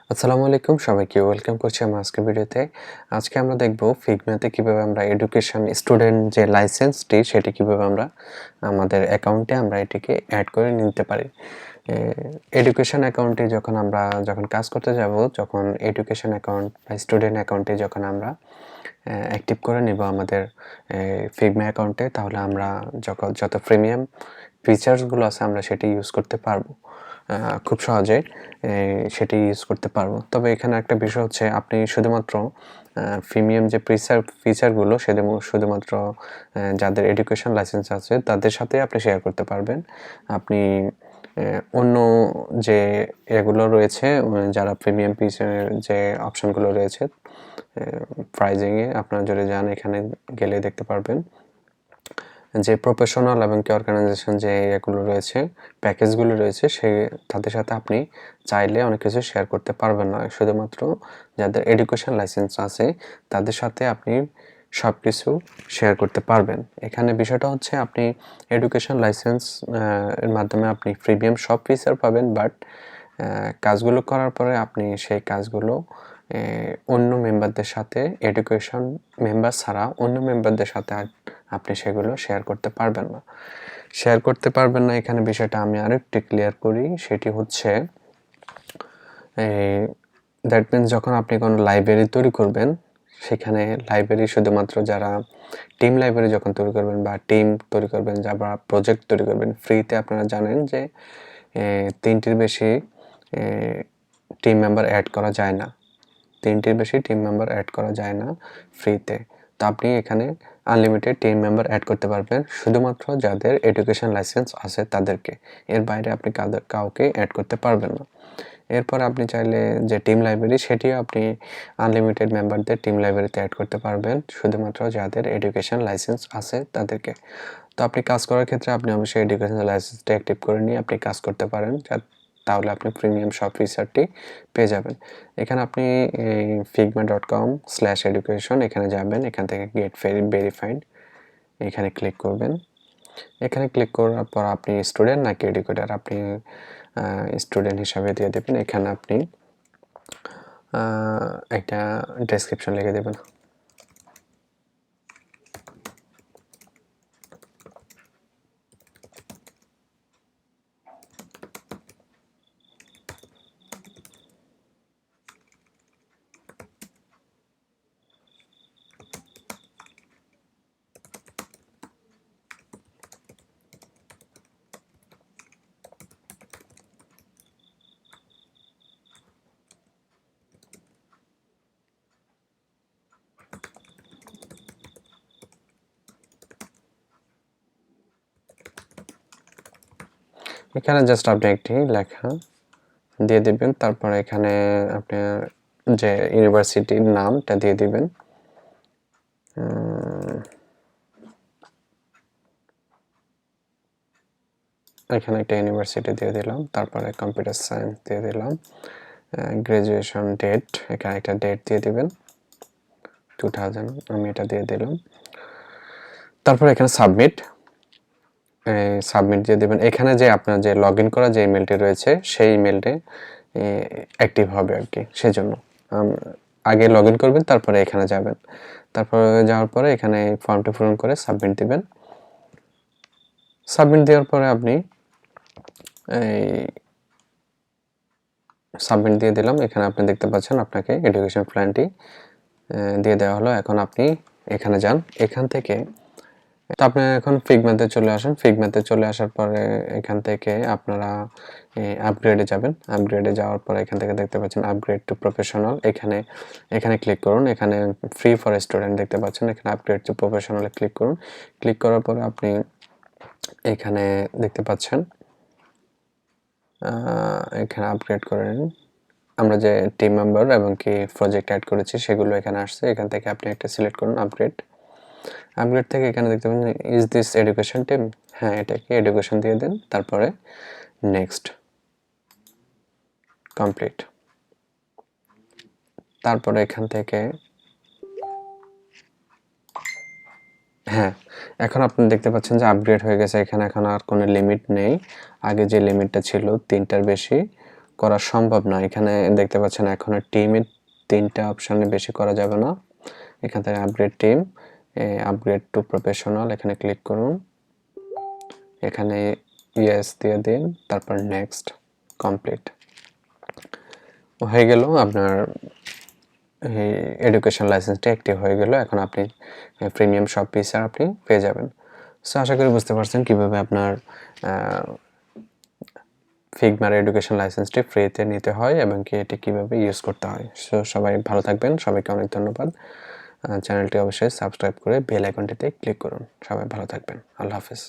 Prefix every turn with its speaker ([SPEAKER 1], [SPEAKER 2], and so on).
[SPEAKER 1] আসসালামু আলাইকুম সবাইকে ওয়েলকাম করছি আমার আজকের ভিডিওতে। আজকে আমরা দেখব ফিগমাতে কিভাবে আমরা এডুকেশন স্টুডেন্ট যে লাইসেন্সটি সেটি কিভাবে আমরা আমাদের অ্যাকাউন্টে আমরা এটিকে অ্যাড করে নিতে পারি। এডুকেশন অ্যাকাউন্টে যখন কাজ করতে যাব, যখন এডুকেশন অ্যাকাউন্ট বা স্টুডেন্ট অ্যাকাউন্টে যখন আমরা অ্যাক্টিভ করে নেব আমাদের ফিগমা অ্যাকাউন্টে, তাহলে আমরা যত প্রিমিয়াম ফিচার্সগুলো আছে আমরা সেটি ইউজ করতে পারবো খুব সহজে সেটি ইউজ করতে পারবো। তবে এখানে একটা বিষয় হচ্ছে, আপনি শুধুমাত্র প্রিমিয়াম যে ফিচারগুলো শুধুমাত্র যাদের এডুকেশন লাইসেন্স আছে তাদের সাথে আপনি শেয়ার করতে পারবেন। আপনি অন্য যে এগুলো রয়েছে, যারা প্রিমিয়াম ফিচারের যে অপশনগুলো রয়েছে প্রাইজিংয়ে, আপনারা যদি যান এখানে গেলে দেখতে পারবেন যে প্রফেশনাল এবং কি অর্গানাইজেশন যে এগুলো রয়েছে, প্যাকেজগুলো রয়েছে, তাদের সাথে আপনি চাইলে অনেক কিছু শেয়ার করতে পারবেন না। শুধুমাত্র যাদের এডুকেশন লাইসেন্স আছে তাদের সাথে আপনি সব কিছু শেয়ার করতে পারবেন। এখানে বিষয়টা হচ্ছে, আপনি এডুকেশন লাইসেন্স এর মাধ্যমে আপনি প্রিমিয়াম সব ফিচার পাবেন, বাট কাজগুলো করার পরে আপনি সেই কাজগুলো অন্য মেম্বারদের সাথে, এডুকেশন মেম্বার ছাড়া অন্য মেম্বারদের সাথে আপনি সেগুলো শেয়ার করতে পারবেন না। এখানে বিষয়টা আমি আরেকটু ক্লিয়ার করি, সেটি হচ্ছে দ্যাট মিনস যখন আপনি কোনো লাইব্রেরি তৈরি করবেন, সেখানে লাইব্রেরি শুধুমাত্র যারা টিম লাইব্রেরি যখন তৈরি করবেন বা টিম তৈরি করবেন, বা প্রজেক্ট তৈরি করবেন, ফ্রিতে আপনারা জানেন যে 3টির বেশি টিম মেম্বার অ্যাড করা যায় না। 3টির বেশি টিম মেম্বার অ্যাড করা যায় না ফ্রিতে। তো আপনি এখানে আনলিমিটেড টিম মেম্বার অ্যাড করতে পারবেন শুধুমাত্র যাদের এডুকেশন লাইসেন্স আছে তাদেরকে। এর বাইরে আপনি কাউকে অ্যাড করতে পারবেন না। এরপর আপনি চাইলে যে টিম লাইব্রেরি, সেটিও আপনি আনলিমিটেড মেম্বারদের টিম লাইব্রেরিতে অ্যাড করতে পারবেন শুধুমাত্র যাদের এডুকেশন লাইসেন্স আছে তাদেরকে। তো আপনি কাজ করার ক্ষেত্রে আপনি অবশ্যই এডুকেশন লাইসেন্সটা অ্যাক্টিভ করে নিয়ে আপনি কাজ করতে পারেন, তাহলে আপনি প্রিমিয়াম সব ফিচারটি পেয়ে যাবেন। এখানে আপনি figma.com/education এখানে যাবেন, এখান থেকে গেট ভেরিফাইড এখানে ক্লিক করবেন। এখানে ক্লিক করার পর আপনি স্টুডেন্ট নাকি এডুকেটর, আপনি স্টুডেন্ট হিসাবে দিয়ে দেবেন। এখানে আপনি একটা ডেসক্রিপশন লিখে দেবেন। এখানে জাস্ট আপনি একটি লেখা দিয়ে দিবেন, তারপর এখানে আপনার যে ইউনিভার্সিটির নামটা দিয়ে দিবেন। এখানে একটা ইউনিভার্সিটি দিয়ে দিলাম, তারপরে কম্পিউটার সায়েন্স দিয়ে দিলাম, গ্রাজুয়েশন ডেট এখানে একটা ডেট দিয়ে দিবেন 2000, আমি এটা দিয়ে দিলাম। তারপর এখানে সাবমিট দিয়ে দেবেন। এখানে যে আপনার যে লগ ইন করা যে ইমেলটি রয়েছে সেই ইমেলটি অ্যাক্টিভ হবে আর কি, সেজন্য আগে লগ ইন করবেন, তারপরে এখানে যাবেন। তারপরে যাওয়ার পরে এখানে ফর্মটি পূরণ করে সাবমিট দিবেন। সাবমিট দেওয়ার পরে আপনি সাবমিট দিয়ে দিলাম। এখানে আপনি দেখতে পাচ্ছেন আপনাকে এডুকেশন প্ল্যানটি দিয়ে দেওয়া হলো। এখন আপনি এখানে যান, এখান থেকে তো আপনি এখন ফিগমাতে চলে আসেন। ফিগমাতে চলে আসার পরে এখান থেকে আপনারা আপগ্রেডে যাবেন। আপগ্রেডে যাওয়ার পরে এখান থেকে দেখতে পাচ্ছেন আপগ্রেড টু প্রফেশনাল, এখানে ক্লিক করুন। এখানে ফ্রি ফর স্টুডেন্ট দেখতে পাচ্ছেন, এখানে আপগ্রেড টু প্রফেশনালে ক্লিক করুন। ক্লিক করার পরে আপনি এখানে দেখতে পাচ্ছেন এখানে আপগ্রেড করে নিন। আমরা যে টিম মেম্বার এবং কি প্রজেক্ট অ্যাড করেছি সেগুলো এখানে আসছে। এখান থেকে আপনি একটা সিলেক্ট করুন আপগ্রেড থেকে এখানে দেখতে পাচ্ছেন ইজ দিস এডুকেশন টিম, হ্যাঁ এটাকে এডুকেশন দিয়ে দেন, তারপরে নেক্সট কমপ্লিট। তারপরে এখান থেকে হ্যাঁ, এখন আপনি দেখতে পাচ্ছেন যে আপগ্রেড হয়ে গেছে। এখানে এখন আর কোনো লিমিট নেই, আগে যে লিমিটটা ছিল 3টার বেশি করা সম্ভব না। এখানে দেখতে পাচ্ছেন এখনো টিমের 3টা অপশানে বেশি করা যাবে না। এখান থেকে upgrade team, upgrade two professional এখানে ক্লিক করুন। এখানে ইয়েস দিয়ে দিন, তারপর নেক্সট, কমপ্লিট হয়ে গেল। আপনার এই এডুকেশন লাইসেন্সটি অ্যাক্টিভ হয়ে গেল। এখন আপনি প্রিমিয়াম সব ফিচার আপনি পেয়ে যাবেন। সো আশা করি বুঝতে পারছেন কীভাবে আপনার ফিগমার এডুকেশন লাইসেন্সটি ফ্রিতে নিতে হয় এবং কি এটি কীভাবে ইউজ করতে হয়। সো সবাই ভালো থাকবেন, সবাইকে অনেক ধন্যবাদ। চ্যানেলটি অবশ্যই সাবস্ক্রাইব করে বেল আইকনটিতে ক্লিক করুন। সবাই ভালো থাকবেন, আল্লাহ হাফেজ।